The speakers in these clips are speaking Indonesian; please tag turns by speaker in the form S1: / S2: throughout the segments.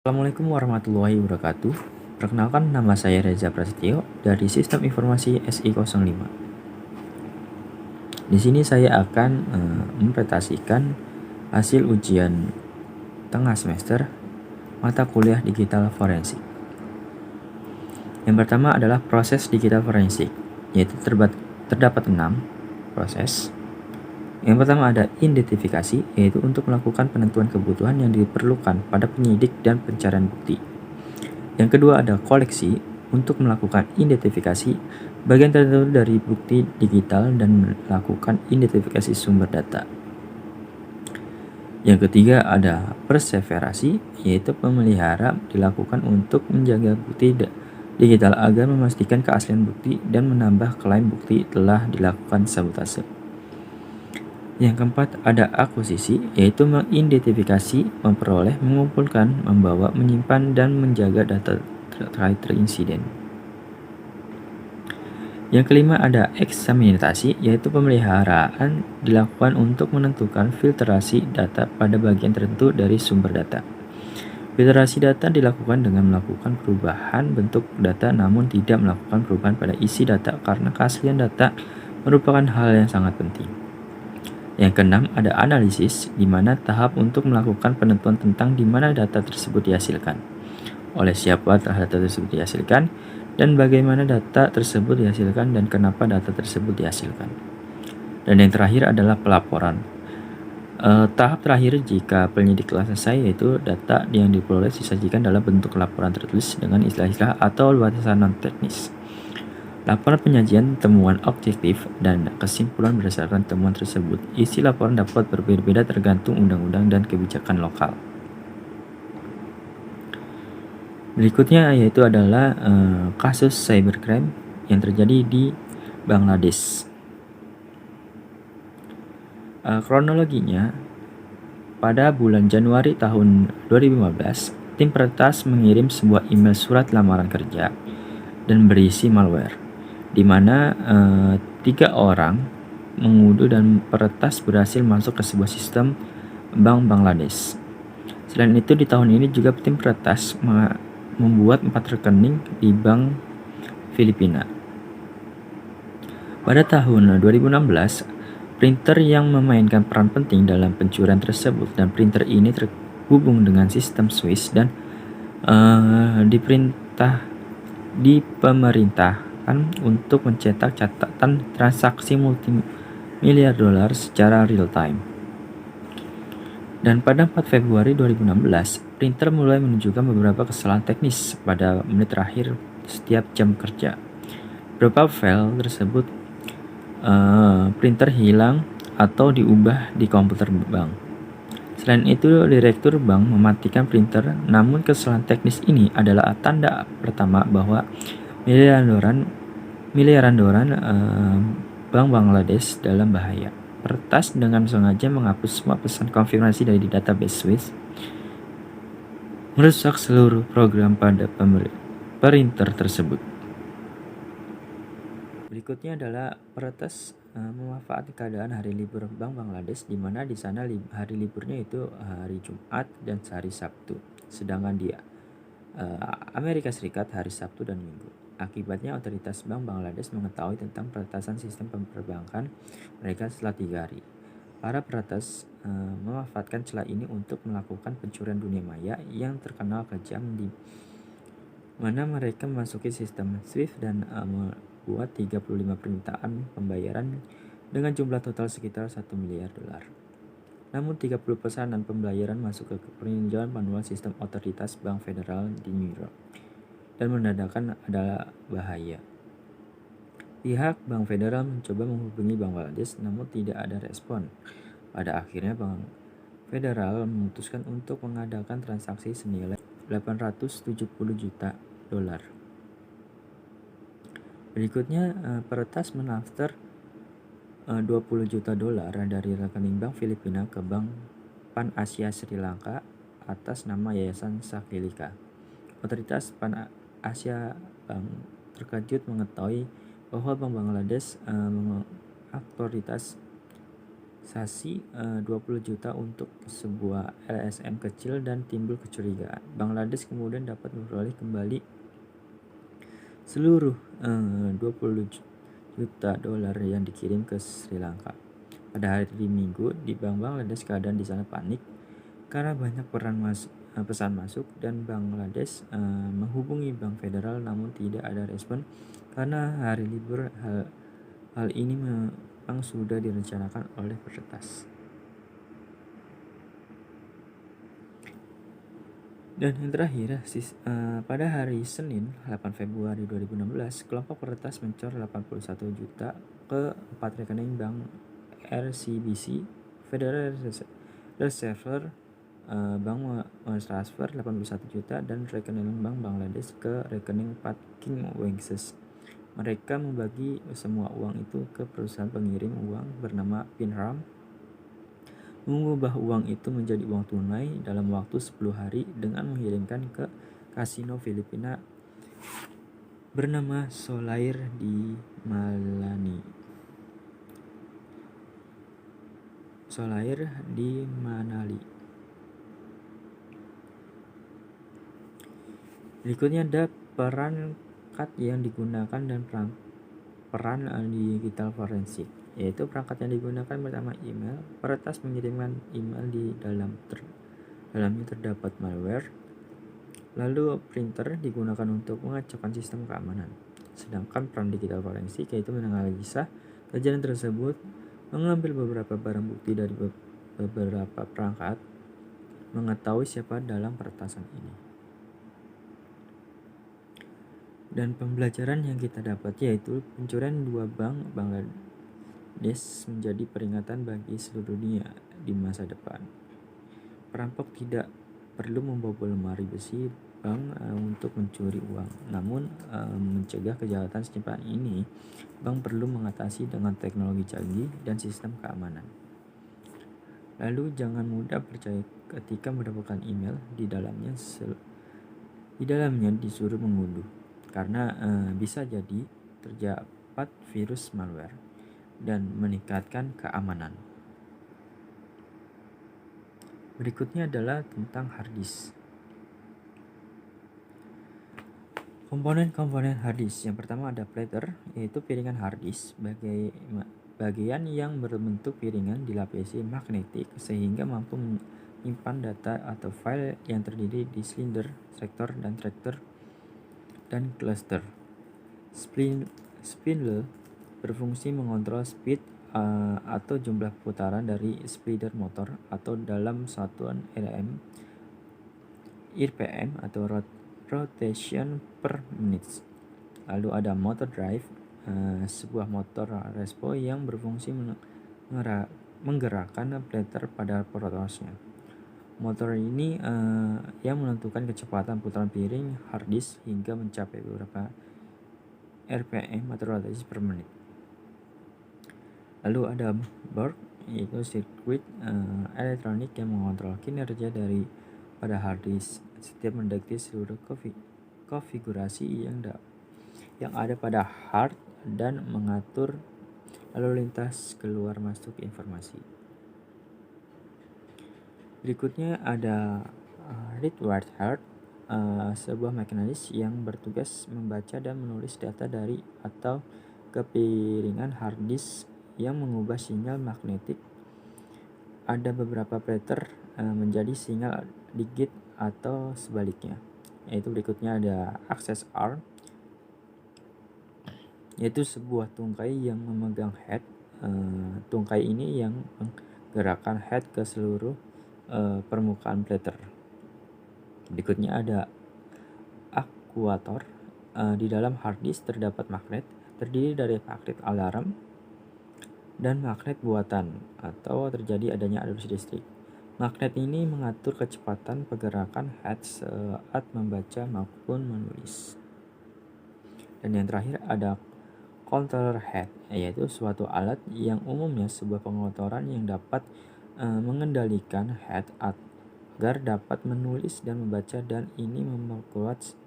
S1: Assalamualaikum warahmatullahi wabarakatuh. Perkenalkan, nama saya Reza Prasetyo dari Sistem Informasi SI05. Di sini saya akan mempresentasikan hasil ujian tengah semester mata kuliah digital forensik. Yang pertama adalah proses digital forensik, yaitu terdapat 6 proses. Yang pertama ada identifikasi, yaitu untuk melakukan penentuan kebutuhan yang diperlukan pada penyidik dan pencarian bukti. Yang kedua ada koleksi, untuk melakukan identifikasi bagian tertentu dari bukti digital dan melakukan identifikasi sumber data. Yang ketiga ada perseverasi, yaitu pemelihara dilakukan untuk menjaga bukti digital agar memastikan keaslian bukti dan menambah klaim bukti telah dilakukan sabotase. Yang keempat ada akuisisi, yaitu mengidentifikasi, memperoleh, mengumpulkan, membawa, menyimpan, dan menjaga data terkait insiden. Yang kelima ada eksaminasi, yaitu pemeliharaan dilakukan untuk menentukan filtrasi data pada bagian tertentu dari sumber data. Filtrasi data dilakukan dengan melakukan perubahan bentuk data namun tidak melakukan perubahan pada isi data karena keaslian data merupakan hal yang sangat penting. Yang keenam ada analisis, di mana tahap untuk melakukan penentuan tentang di mana data tersebut dihasilkan, oleh siapa data tersebut dihasilkan, dan bagaimana data tersebut dihasilkan dan kenapa data tersebut dihasilkan. Dan yang terakhir adalah pelaporan. Tahap terakhir jika penyidik telah selesai, yaitu data yang diperoleh disajikan dalam bentuk laporan tertulis dengan istilah-istilah atau batasan non-teknis. Laporan penyajian temuan objektif dan kesimpulan berdasarkan temuan tersebut. Isi laporan dapat berbeda-beda tergantung undang-undang dan kebijakan lokal. Berikutnya yaitu adalah kasus cybercrime yang terjadi di Bangladesh. Kronologinya, pada bulan Januari tahun 2015, tim peretas mengirim sebuah email surat lamaran kerja dan berisi malware, di mana 3 orang mengudu dan peretas berhasil masuk ke sebuah sistem bank Bangladesh. Selain itu, di tahun ini juga tim peretas membuat 4 rekening di bank Filipina. Pada tahun 2016, printer yang memainkan peran penting dalam pencurian tersebut, dan printer ini terhubung dengan sistem Swiss dan dipemerintahkan untuk mencetak catatan transaksi multimiliar dolar secara real time. Dan pada 4 Februari 2016, printer mulai menunjukkan beberapa kesalahan teknis pada menit terakhir setiap jam kerja. Beberapa file tersebut printer hilang atau diubah di komputer bank. Selain itu, direktur bank mematikan printer, namun kesalahan teknis ini adalah tanda pertama bahwa miliaran dolar bank Bangladesh dalam bahaya. Peretas dengan sengaja menghapus semua pesan konfirmasi dari database Swiss, merusak seluruh program pada printer tersebut. Berikutnya adalah peretas memanfaatkan keadaan hari libur Bank Bangladesh, di mana di sana hari liburnya itu hari Jumat dan hari Sabtu, sedangkan di Amerika Serikat hari Sabtu dan Minggu. Akibatnya otoritas Bank Bangladesh mengetahui tentang peretasan sistem perbankan mereka setelah 3 hari. Para peretas memanfaatkan celah ini untuk melakukan pencurian dunia maya yang terkenal kejam, di mana mereka memasuki sistem SWIFT dan membuat 35 permintaan pembayaran dengan jumlah total sekitar 1 miliar dolar. Namun 30 pesanan pembayaran masuk ke peninjauan manual sistem otoritas Bank Federal di New York dan menandakan adalah bahaya. Pihak Bank Federal mencoba menghubungi Bank Bangladesh namun tidak ada respon. Pada akhirnya Bank Federal memutuskan untuk mengadakan transaksi senilai 870 juta dolar. Berikutnya, peretas mentransfer 20 juta dolar dari rekening Bank Filipina ke Bank Pan Asia Sri Lanka atas nama Yayasan Sakhilika. Otoritas Pan Asia Bank terkejut mengetahui bahwa Bank Bangladesh otoritas investasi 20 juta untuk sebuah LSM kecil dan timbul kecurigaan. Bangladesh kemudian dapat memperoleh kembali seluruh 20 juta dolar yang dikirim ke Sri Lanka. Pada hari Minggu di Bank Bangladesh, keadaan di sana panik karena banyak pesan masuk, dan Bangladesh menghubungi Bank Federal namun tidak ada respon karena hari libur. Hal ini memang sudah direncanakan oleh peretas. Dan yang terakhir, pada hari Senin 8 Februari 2016, kelompok peretas mencor 81 juta ke 4 rekening bank RCBC, Federal Reserve Bank mentransfer 81 juta dan rekening Bank Bangladesh ke rekening Pat King Wengses. Mereka membagi semua uang itu ke perusahaan pengirim uang bernama Pinram, mengubah uang itu menjadi uang tunai dalam waktu 10 hari dengan mengirimkan ke kasino Filipina bernama Solaire di Manali. Berikutnya ada perangkat yang digunakan dan peran digital forensik, yaitu perangkat yang digunakan pertama email. Peretas mengirimkan email di dalamnya terdapat malware. Lalu printer digunakan untuk mengacaukan sistem keamanan. Sedangkan peran digital forensik yaitu menganalisa kejadian tersebut, mengambil beberapa barang bukti dari beberapa perangkat, mengetahui siapa dalam peretasan ini. Dan pembelajaran yang kita dapat yaitu pencurian 2 bank Bangladesh menjadi peringatan bagi seluruh dunia di masa depan. Perampok tidak perlu membobol lemari besi bank untuk mencuri uang. Namun mencegah kejahatan secepat ini, bank perlu mengatasi dengan teknologi canggih dan sistem keamanan. Lalu jangan mudah percaya ketika mendapatkan email di dalamnya disuruh mengunduh, karena bisa jadi terdapat virus malware dan meningkatkan keamanan. Berikutnya adalah tentang hard disk. Komponen-komponen hard disk. Yang pertama ada platter, yaitu piringan hard disk. Bagian yang berbentuk piringan dilapisi magnetik sehingga mampu menyimpan data atau file yang terdiri di silinder, sektor, dan traktor dan cluster. Spindle berfungsi mengontrol speed atau jumlah putaran dari spider motor, atau dalam satuan RPM atau rotation per minute. Lalu ada motor drive, sebuah motor respo yang berfungsi menggerakkan platter pada porosnya. Motor ini yang menentukan kecepatan putaran piring hard disk hingga mencapai beberapa RPM atau rotasi per menit. Lalu ada board, yaitu sirkuit elektronik yang mengontrol kinerja dari pada hard disk. Setiap mendeteksi seluruh konfigurasi yang ada pada hard dan mengatur lalu lintas keluar masuk informasi. Berikutnya ada read-write heart, sebuah mekanis yang bertugas membaca dan menulis data dari atau ke piringan hard disk yang mengubah sinyal magnetik. Ada beberapa platter menjadi sinyal digit atau sebaliknya. Yaitu berikutnya ada access arm, yaitu sebuah tungkai yang memegang head. Tungkai ini yang menggerakkan head ke seluruh permukaan platter. Berikutnya ada aktuator. Di dalam hard disk terdapat magnet, terdiri dari magnet alarm dan magnet buatan atau terjadi adanya arus listrik. Magnet ini mengatur kecepatan pergerakan head saat membaca maupun menulis. Dan yang terakhir ada controller head, yaitu suatu alat yang umumnya sebuah pengotoran yang dapat mengendalikan head agar dapat menulis dan membaca, dan ini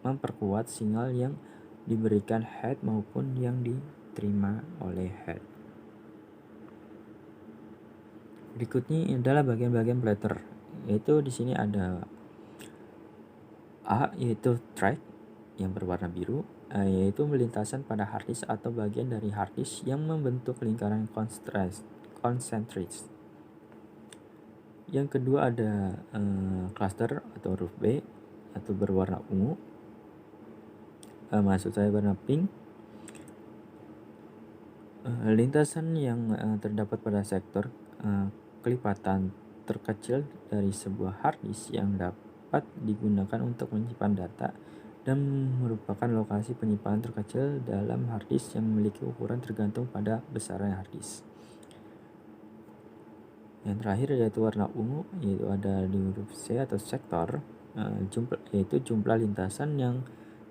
S1: memperkuat sinyal yang diberikan head maupun yang diterima oleh head. Berikutnya adalah bagian-bagian platter, yaitu di sini ada A, yaitu track yang berwarna biru, yaitu lintasan pada hard disk atau bagian dari hard disk yang membentuk lingkaran konsentris. Yang kedua ada cluster atau huruf B atau berwarna ungu, maksud saya warna pink. Lintasan yang terdapat pada sektor kelipatan terkecil dari sebuah hard disk yang dapat digunakan untuk menyimpan data dan merupakan lokasi penyimpanan terkecil dalam hard disk yang memiliki ukuran tergantung pada besarnya hard disk. Yang terakhir yaitu warna ungu, yaitu ada di huruf C atau sektor, yaitu jumlah lintasan yang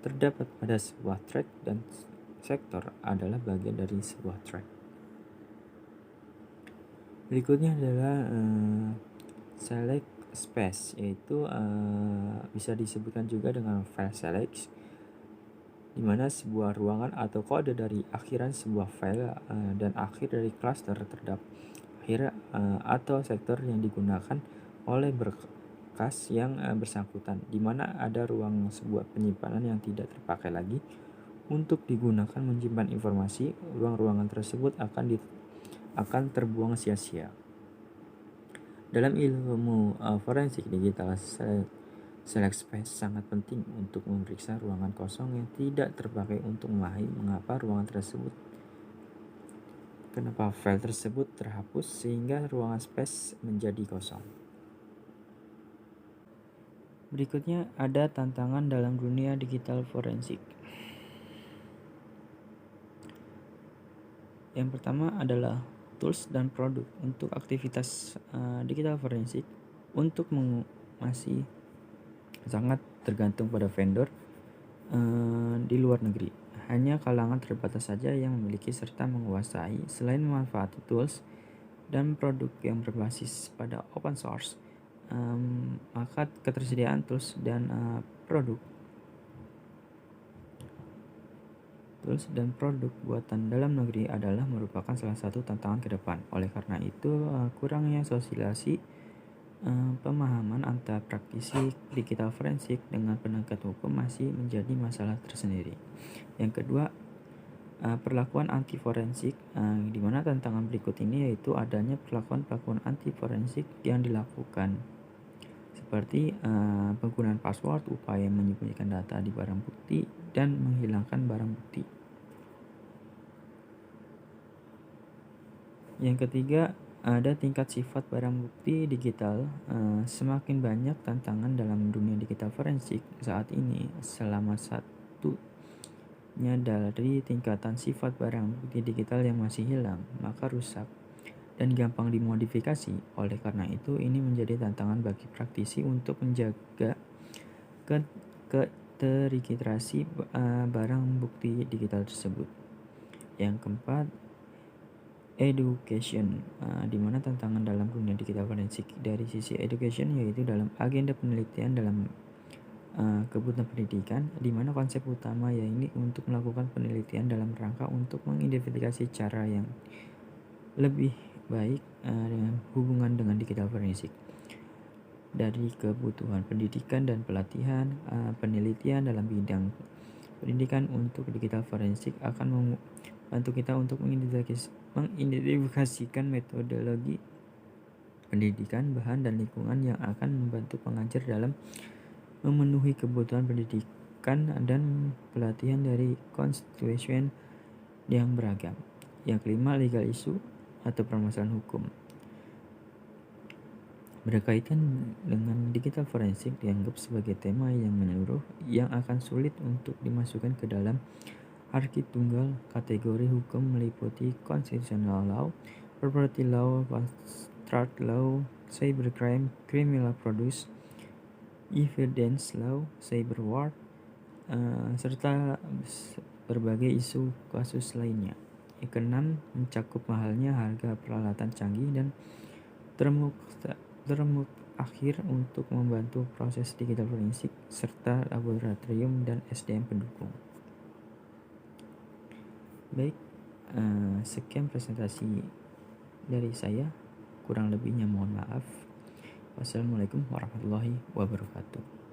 S1: terdapat pada sebuah track, dan sektor adalah bagian dari sebuah track. Berikutnya adalah select space, yaitu bisa disebutkan juga dengan file select, di mana sebuah ruangan atau kode dari akhiran sebuah file dan akhir dari cluster terdapat akhir atau sektor yang digunakan oleh berkas yang bersangkutan, di mana ada ruang sebuah penyimpanan yang tidak terpakai lagi untuk digunakan menyimpan informasi. Ruang-ruangan tersebut akan terbuang sia-sia. Dalam ilmu forensik digital, select space sangat penting untuk memeriksa ruangan kosong yang tidak terpakai untuk memahami kenapa file tersebut terhapus sehingga ruangan space menjadi kosong. Berikutnya ada tantangan dalam dunia digital forensik. Yang pertama adalah tools dan produk untuk aktivitas digital forensik masih sangat tergantung pada vendor di luar negeri. Hanya kalangan terbatas saja yang memiliki serta menguasai. Selain memanfaatkan tools dan produk yang berbasis pada open source, maka ketersediaan tools dan produk buatan dalam negeri adalah merupakan salah satu tantangan ke depan. Oleh karena itu, kurangnya sosialisasi pemahaman antara praktisi digital forensik dengan penegak hukum masih menjadi masalah tersendiri. Yang kedua, perlakuan anti forensik, di mana tantangan berikut ini yaitu adanya perlakuan anti forensik yang dilakukan seperti penggunaan password, upaya menyembunyikan data di barang bukti, dan menghilangkan barang bukti. Yang ketiga, ada tingkat sifat barang bukti digital. Semakin banyak tantangan dalam dunia digital forensik saat ini, selama satunya dari tingkatan sifat barang bukti digital yang masih hilang, maka rusak dan gampang dimodifikasi. Oleh karena itu, ini menjadi tantangan bagi praktisi untuk menjaga keterregistrasi barang bukti digital tersebut. Yang keempat, education, di mana tantangan dalam dunia digital forensik dari sisi education yaitu dalam agenda penelitian dalam kebutuhan pendidikan, di mana konsep utama yaitu untuk melakukan penelitian dalam rangka untuk mengidentifikasi cara yang lebih baik dengan hubungan dengan digital forensik. Dari kebutuhan pendidikan dan pelatihan, penelitian dalam bidang pendidikan untuk digital forensik akan membantu kita untuk mengidentifikasikan metodologi pendidikan, bahan, dan lingkungan yang akan membantu pengajar dalam memenuhi kebutuhan pendidikan dan pelatihan dari konstituen yang beragam. Yang kelima, legal issue atau permasalahan hukum. Berkaitan dengan digital forensik dianggap sebagai tema yang menyeluruh yang akan sulit untuk dimasukkan ke dalam arki tunggal. Kategori hukum meliputi constitutional law, property law, contract law, cybercrime, criminal produce, evidence law, cyber war, serta berbagai isu kasus lainnya. Yang keenam, mencakup mahalnya harga peralatan canggih dan akhir untuk membantu proses digital forensik serta laboratorium dan SDM pendukung. Baik, sekian presentasi dari saya. Kurang lebihnya mohon maaf. Wassalamualaikum warahmatullahi wabarakatuh.